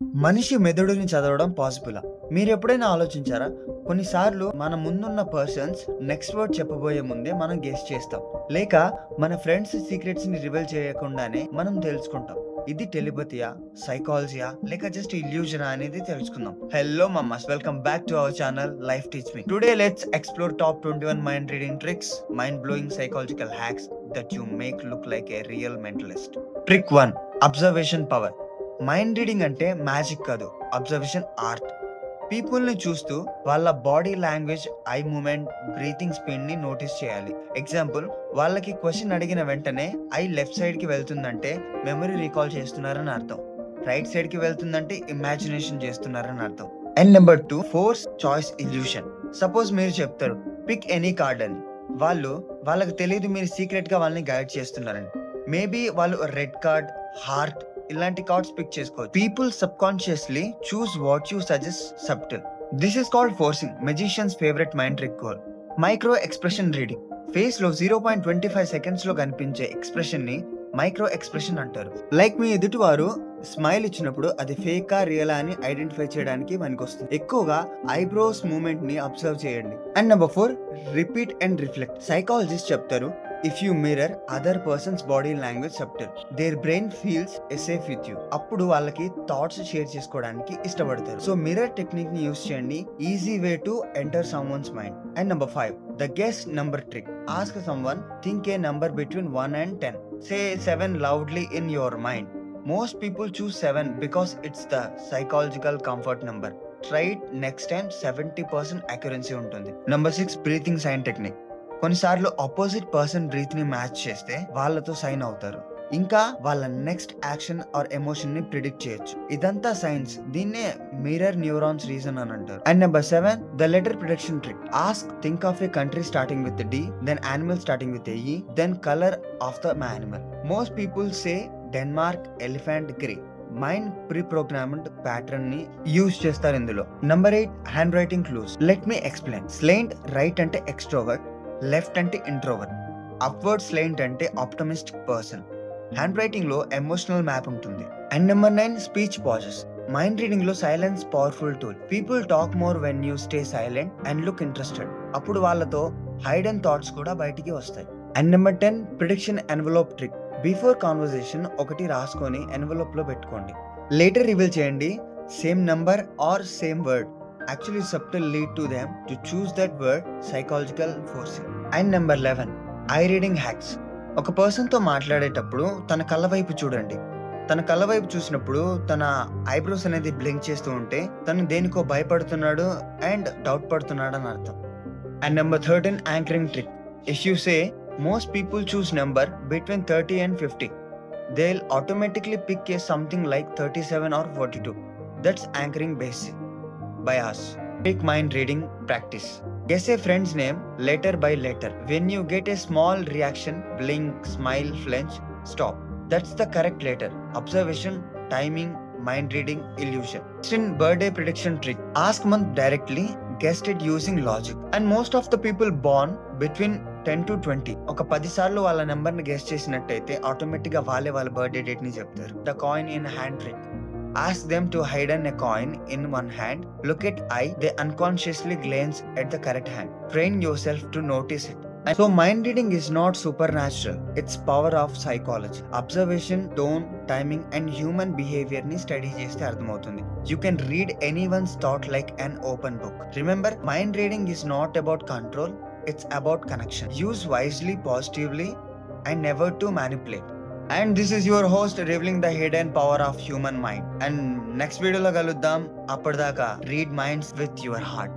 మనిషి మెదడుని చదవడం పాసిబులా? మీరెప్పుడైనా ఆలోచించారా? కొన్నిసార్లు మన ముందున్న పర్సన్స్ నెక్స్ట్ వర్డ్ చెప్పబోయే ముందే మనం గెస్ చేస్తాం. లేక మన ఫ్రెండ్స్ సీక్రెట్స్‌ని రివీల్ చేయకుండానే మనం తెలుసుకుంటాం. ఇది టెలిపతియా? సైకాలజీయా? లేక జస్ట్ ఇల్యూజనా అనేది తెలుసుకుందాం. Hello mama's, welcome back to our channel life teach me. Today let's explore top 21 mind reading tricks, mind blowing psychological hacks that you make look like a real mentalist. Trick 1. Observation power. Mind reading అంటే magic కాదు, observation art. పీపుల్ని చూస్తూ వాళ్ళ body language, eye movement, breathing స్పీడ్ని notice చేయాలి. Example, వాళ్ళకి question అడిగిన వెంటనే ఐ లెఫ్ట్ సైడ్కి వెళ్తుందంటే మెమరీ రీకాల్ చేస్తున్నారని అర్థం. రైట్ సైడ్కి వెళ్తుందంటే ఇమాజినేషన్ చేస్తున్నారని అర్థం. And number 2, force choice illusion. Suppose మీరు చెప్తారు పిక్ ఎనీ కార్డ్ అని, వాళ్ళకి తెలియదు మీరు సీక్రెట్ గా వాళ్ళని గైడ్ చేస్తున్నారని. మేబీ వాళ్ళు రెడ్ కార్డ్, హార్ట్ ఇలాంటి కార్డ్స్ పిక్ చేసుకోవచ్చు. People sub consciously choose what you suggest subtle. This is called forcing, magicians favourite mind trick call. Micro expression reading. Face లో 0.25 సెకండ్స్ లో కనిపించే ఎక్స్ప్రెషన్ ని మైక్రో ఎక్స్ప్రెషన్ అంటారు. Like మీ ఎదుటివారు smile ఇచ్చినప్పుడు అది ఫేకా రియలా అని ఐడెంటిఫై చేయడానికి పనికొస్తుంది. ఎక్కువగా ఐబ్రోస్ మూవ్మెంట్ ని అబ్జర్వ్ చేయండి. And number 4, repeat and reflect. Psychologist చెప్తారు, if you mirror other persons body language subtle, their brain feels safe with you. అప్పుడు వాళ్ళకి థాట్స్ షేర్ చేసుకోవడానికి ఇష్టపడతారు. సో మిర్రర్ టెక్నిక్ ని యూస్ చేయండి, easy way to enter someone's mind. And number 5, the guess number trick. Ask someone, think a number between 1 and 10. Say 7 loudly in your mind. Most people choose 7 because it's the psychological comfort number. Try it next time, 70% accuracy ఉంటుంది. Number 6, breathing sign technique. కొన్నిసార్లు opposite person breath ని match చేస్తే వాళ్ళతో sign అవుతారు. ఇంకా వాళ్ళ next action or emotion ని predict చేయొచ్చు. ఇదంతా సైన్స్. దీన్నే మిర్రర్ న్యూరాన్స్ రీజన్ అని అంటారు. And number 7, the letter prediction trick. Ask, think of a country starting with D, then animal starting with a E, then color of the animal. Most people say Denmark, elephant, grey. Mind preprogrammed pattern ని use చేస్తారు ఇందులో. Number 8, hand writing clues. Let me explain. Slant right అంటే extrovert, left అంటే introvert, upward slant అంటే optimistic person. Hand writing లో emotional map ఉంటుంది. And number 9, speech pauses. Mind reading లో silence powerful tool. People talk more when you stay silent and look interested. అప్పుడు వాళ్ళతో hidden thoughts కూడా బయటికి వస్తాయి. And number 10, prediction envelope trick. Before conversation ఒకటి రాసుకొని ఎన్వలప్ లో పెట్టుకోండి. లేటర్ రివీల్ చేయండి, same number or same word. Actually subtle lead to them to choose that word, psychological forcing. And number 11, eye reading hacks. ఒక person తో మాట్లాడేటప్పుడు తన కళ్ళ వైపు చూడండి. తన కళ్ళ వైపు చూసినప్పుడు తన ఐబ్రోస్ అనేది బ్లింక్ చేస్తూ ఉంటే తను దేనికో భయపడుతున్నాడు అండ్ డౌట్ పడుతున్నాడు అని అర్థం. And number 13, anchoring trick. If you say most people choose number between 30 and 50, they'll automatically pick a something like 37 or 42. That's anchoring basic by us. Take mind reading practice. Guess a friend's name letter by letter. When you get a small reaction, blink, smile, flinch, stop. That's the correct letter. Observation, timing, mind reading, illusion. In birthday prediction trick. Ask month directly, guess it using logic. And most of the people born between 10 to 20 ఒక 10 సార్లు వాళ్ళ number ని guess చేసినట్టయితే automatic గా వాళ్ళ birthday date ని చెప్తారు. The coin in hand trick. Ask them to Hayden a coin in one hand, look at I, they unconsciously glance at the correct hand. Train your self to notice it. So mind reading is not super natural, its power of psychology. Observation, tone, timing and human behaviour ని study చేస్తే అర్థమవుతుంది. You can read anyone's thought like an open book. Remember, mind reading is not about control, it's about connection. Use wisely, positively, and never to manipulate. And this is your host revealing the hidden power of human mind. And next video lo kaluddam. Appadaka read minds with your heart.